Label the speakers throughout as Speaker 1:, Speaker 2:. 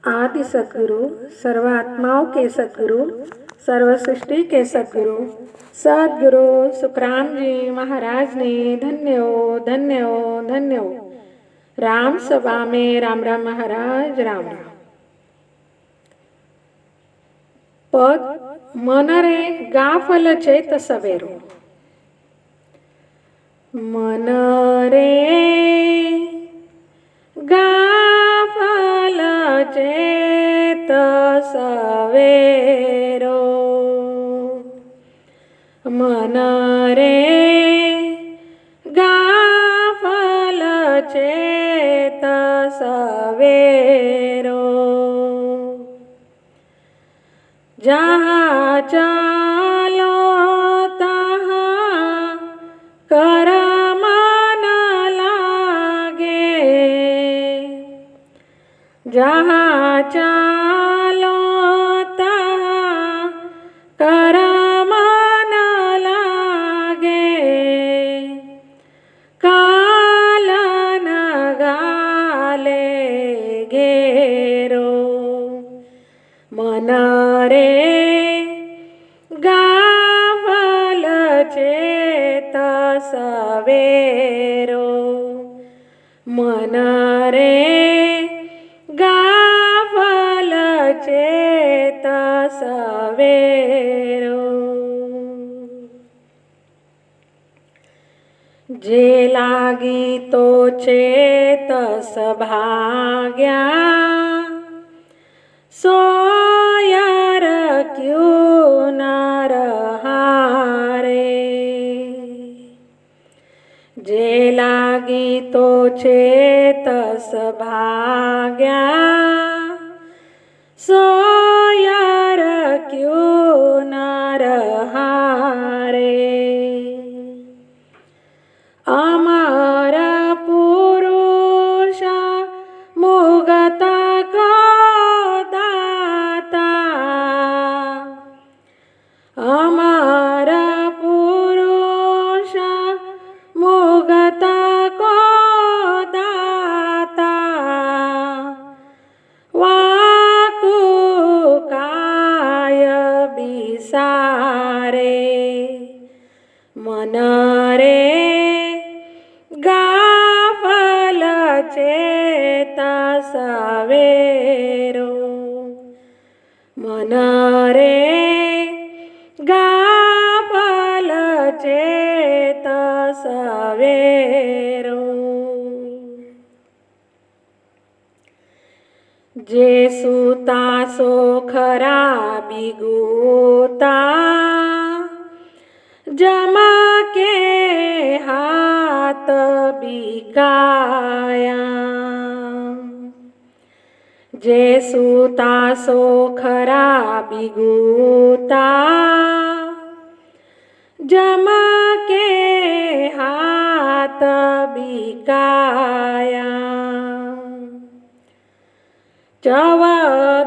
Speaker 1: आदि सद्गुरु, सर्व आत्माओं के सद्गुरु, सर्व सृष्टि के सद्गुरु, सद्गुरु सुखराम जी महाराज ने धन्य हो, धन्य हो, धन्य हो। राम सभा में राम राम महाराज, राम राम। पद मन रे गाफल चेत सवेरो। मन रे गाफल चेत सवेरो। मन रे गाफल चेत सवेरो। जहाँ चालो तहाँ कर मन लागे। जहाँ चालो तहाँ कर मन लागे। काल न गाले घेरो। मन रे गाफल चेत सवेरो। मन रे गाफल चेत सवेरो। जे लागी तो चेत सभाग्या। सोयर क्यों न रहारे। जे लागी तो चेत सभाग्या। सोयर क्यों न रहारे। अमर पुरुष मुगत को दाता। अमर पुरुष मुगत को दाता। वाकु काय बिसारे। मन रे गाफल चेत सवेरो। मन रे गाफल चेत सवेरो। जे सूता सो खराबी गोता। जमा के हाथ बिकाया। जे सूता सो खराबी गोता। जमा के हाथ बिकाया। चव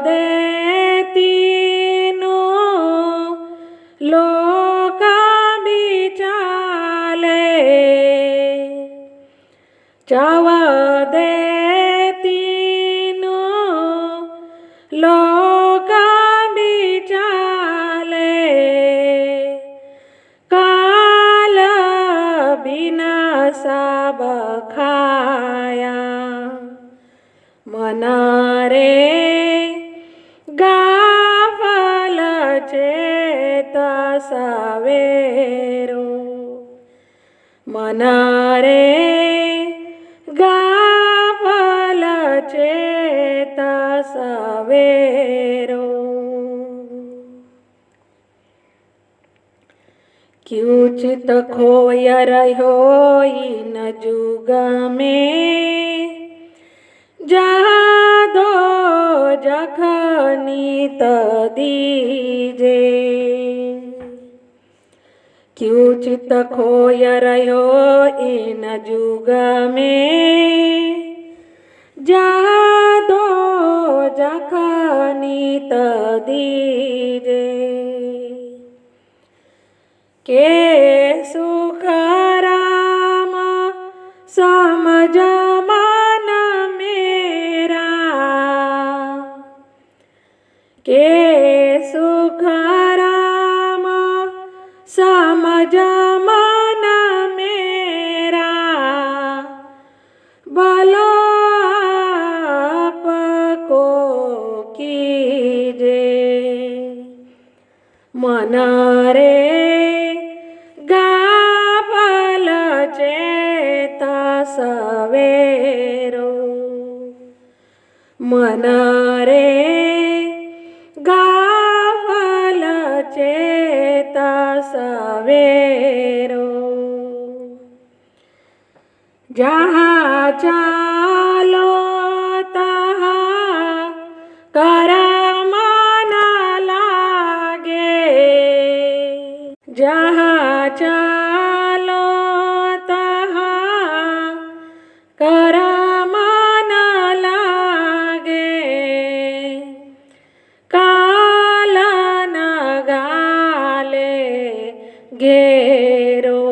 Speaker 1: दे तीनों लोक बिचाले। चव दे तीनों लोक बिचाले। काल बिन सब खाया। मन रे गाफल चेत सवेरो। मन रे गाफल चेत सवेरो। क्यों चित खोय रहो इन जुग में। जहाँ दो जख नीत दीजे। क्यों चित खोय रहो इन जुग में। जहाँ दो जख नीत दीजे। के सुख राम समझ मन मेरा। के सुख राम समझ मन मेरा, बोलो आपको कीजे। मन रे गाफल चेत सवेरो, मन रे गाफल चेत सवेरो। जहाँ चालो तहाँ कर्म न लागे, जहाँ चालो तहाँ कर्म न लागे, काल न गाले घेरो।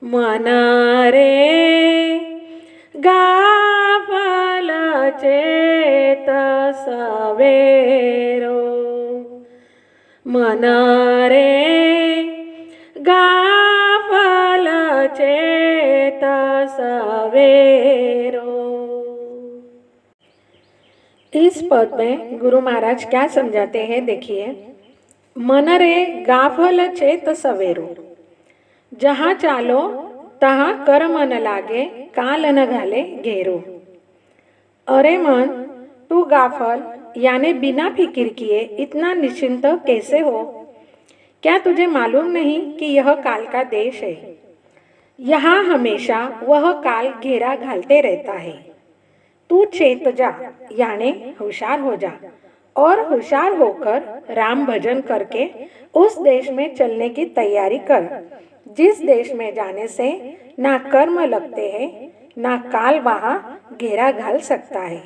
Speaker 1: मन रे गाफल चेत सवेरो, मन रे गाफल चेत सवेरो। इस पद में गुरु महाराज क्या समझाते हैं, देखिए। मन रे गाफल चेत सवेरो, जहाँ चालो तहाँ कर्म न लागे, काल न घाले घेरो। अरे मन, तू गाफल यानी बिना फिक्र किए इतना निश्चिंत कैसे हो? क्या तुझे मालूम नहीं कि यह काल का देश है? यहाँ हमेशा वह काल घेरा घालते रहता है। तू चेत जा यानी होशियार हो जा, और होशियार होकर राम भजन करके उस देश में चलने की तैयारी कर, जिस देश में जाने से ना कर्म लगते हैं, ना काल वहाँ घेरा घाल सकता है।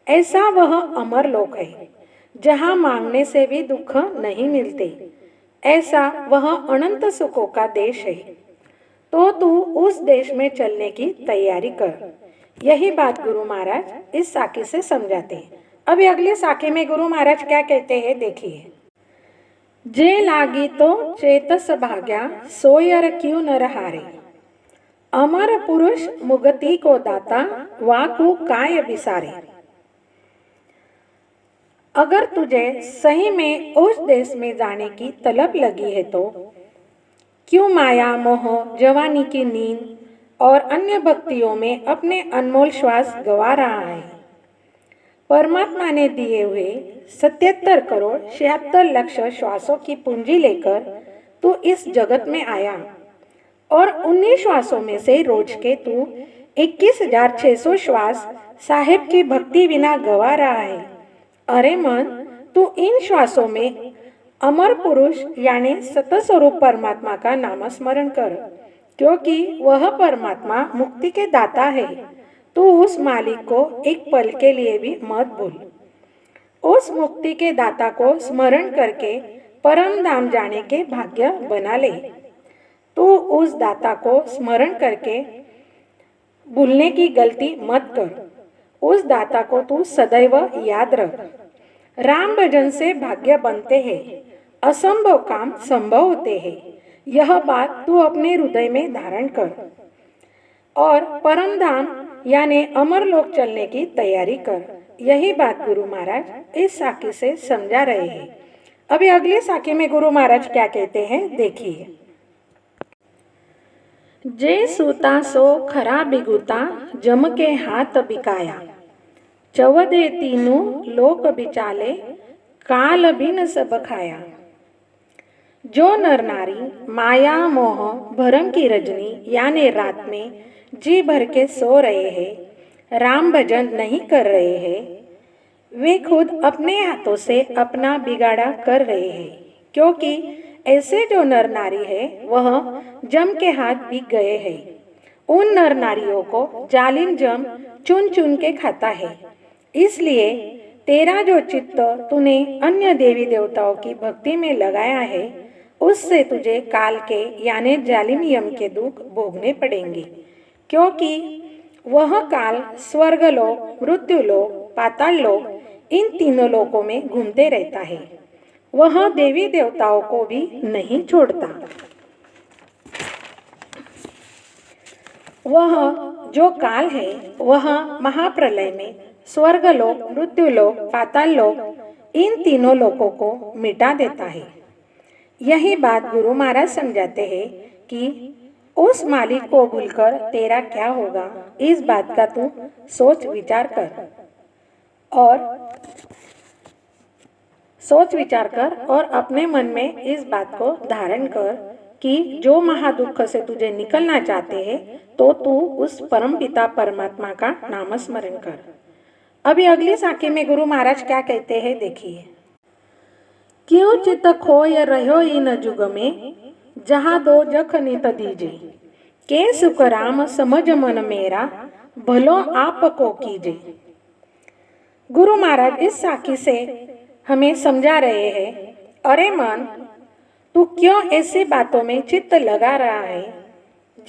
Speaker 1: ऐसा वह अमर लोक है, जहाँ मांगने से भी दुख नहीं मिलते। ऐसा वह अनंत सुखों का देश है। तो तू उस देश में चलने की तैयारी कर। यही बात गुरु महाराज इस साखी से समझाते हैं। अभी अगले साखी में गुरु महाराज क्या कहते हैं, देखिए। जे लागी तो चेतस भाग्या, सोयर क्यों न हारे। अमर पुरुष मुगति को दाता, वाकु काय विसारे। अगर तुझे सही में उस देश में जाने की तलब लगी है तो क्यों माया मोह, जवानी की नींद और अन्य भक्तियों में अपने अनमोल श्वास गवा रहा है। परमात्मा ने दिए हुए 77 करोड़ 76 लाख श्वासों की पूंजी लेकर तू इस जगत में आया, और 19 श्वासों में से रोज के तू 21,600 श्वास साहेब की भक्ति बिना गवा रहा है। अरे मन, तू इन श्वासों में अमर पुरुष यानी सतस्वरूप परमात्मा का नामस्मरण कर, क्योंकि वह परमात्मा मुक्ति के दाता है। तू उस मालिक को एक पल के लिए भी मत भूल। उस मुक्ति के दाता को स्मरण करके परम धाम जाने के भाग्य बना ले। तू उस दाता को स्मरण करके भूलने की गलती मत कर। उस दाता को तू सदैव याद रख। राम भजन से भाग्य बनते हैं, असंभव काम संभव होते हैं। यह बात तू अपने हृदय में धारण कर और परम धाम यानी अमर लोक चलने की तैयारी कर। यही बात गुरु महाराज इस साखी से समझा रहे हैं। अभी अगली साखी में गुरु महाराज क्या कहते हैं, देखिए। जे सूता सो खरा बिगुता, जम के हाथ बिकाया। चवदे तीनों लोक बिचाले, काल बिन सब खाया। जो नर नारी माया मोह भरम की रजनी यानी रात में जी भर के सो रहे हैं, राम भजन नहीं कर रहे हैं, वे खुद अपने हाथों से अपना बिगाड़ा कर रहे हैं। क्योंकि ऐसे जो नर नारी है वह जम के हाथ बिक गए हैं। उन नर नारियों को जालिम जम चुन चुन के खाता है। इसलिए तेरा जो चित्त तूने अन्य देवी देवताओं की भक्ति में लगाया है, उससे तुझे काल के यानी जालिम यम के दुख भोगने पड़ेंगे। क्योंकि वह काल स्वर्गलोक, मृत्युलोक, पाताल लोक इन तीनों लोकों में घूमते रहता है। वह देवी देवताओं को भी नहीं छोड़ता। वह जो काल है वह महाप्रलय में स्वर्गलोक, मृत्युलोक, पाताललोक इन तीनों लोकों को मिटा देता है। यही बात गुरु महाराज समझाते हैं कि उस मालिक को भूलकर तेरा क्या होगा, इस बात का तू सोच विचार कर और अपने मन में इस बात को धारण कर कि जो महादुख से तुझे निकलना चाहते हैं तो तू उस परम पिता परमात्मा का नाम स्मरण कर। अभी अगली साखी में गुरु महाराज क्या कहते हैं देखिए। क्यों चित खोय रहो इन जुग में, जहाँ दो जख नित दीजे, के सुख राम समझ मन मेरा, भलो आप को कीजे। गुरु महाराज इस साखी से हमें समझा रहे हैं, अरे मन, तू क्यों ऐसी बातों में चित्त लगा रहा है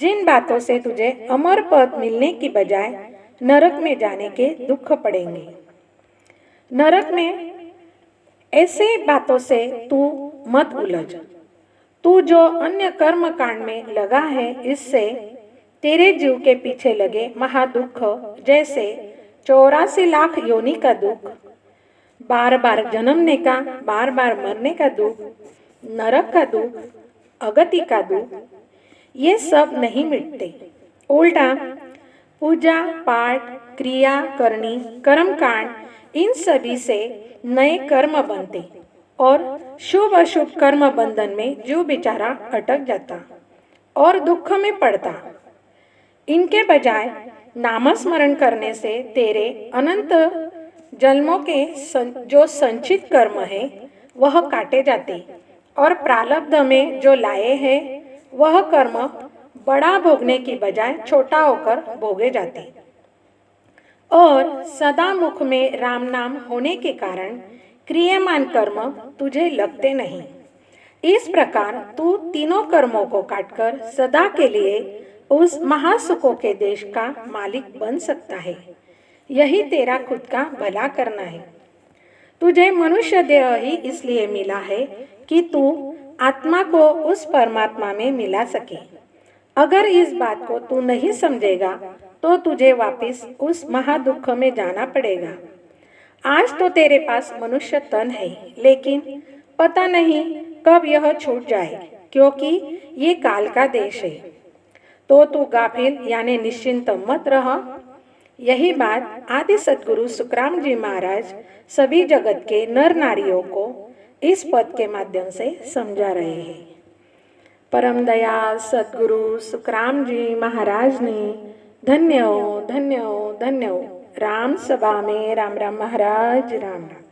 Speaker 1: जिन बातों से तुझे अमर पद मिलने की बजाय नरक में जाने के दुख पड़ेंगे। नरक में ऐसे बातों से तू मत उलझ। तू जो अन्य कर्म कांड में लगा है, इससे तेरे जीव के पीछे लगे महादुख, जैसे 84 लाख योनि का दुख, बार बार जन्मने का, बार बार मरने का दुख, नरक का दुख, अगति का दुख, ये सब नहीं मिटते। उल्टा पूजा पाठ, क्रिया करनी, कर्म कांड, इन सभी से नए कर्म बनते और शुभ अशुभ कर्म बंधन में जीव बेचारा अटक जाता और दुख में पड़ता। इनके बजाय नामस्मरण करने से तेरे अनंत जन्मों के जो संचित कर्म है वह काटे जाते और प्रारब्ध में जो लाए हैं वह कर्म बड़ा भोगने की बजाय छोटा होकर भोगे जाते और सदा मुख में राम नाम होने के कारण क्रियमान कर्म तुझे लगते नहीं। इस प्रकार तू तीनों कर्मों को काटकर सदा के लिए उस महासुखों के देश का मालिक बन सकता है। यही तेरा खुद का भला करना है। तुझे मनुष्य देह ही इसलिए मिला है कि तू आत्मा को उस परमात्मा में मिला सके। अगर इस बात को तू नहीं समझेगा तो तुझे वापस उस महादुख में जाना पड़ेगा। आज तो तेरे पास मनुष्य तन है, लेकिन पता नहीं कब यह छूट जाए, क्योंकि ये काल का देश है। तो तू गाफिल यानी निश्चिंत मत रह। यही बात आदि सद्गुरु सुखराम जी महाराज सभी जगत के नर नारियों को इस पद के माध्यम से समझा रहे हैं। परम दयाल सद्गुरु सुखराम जी महाराज ने धन्य हो, धन्य हो, धन्य हो। राम सभा में राम राम महाराज, राम राम।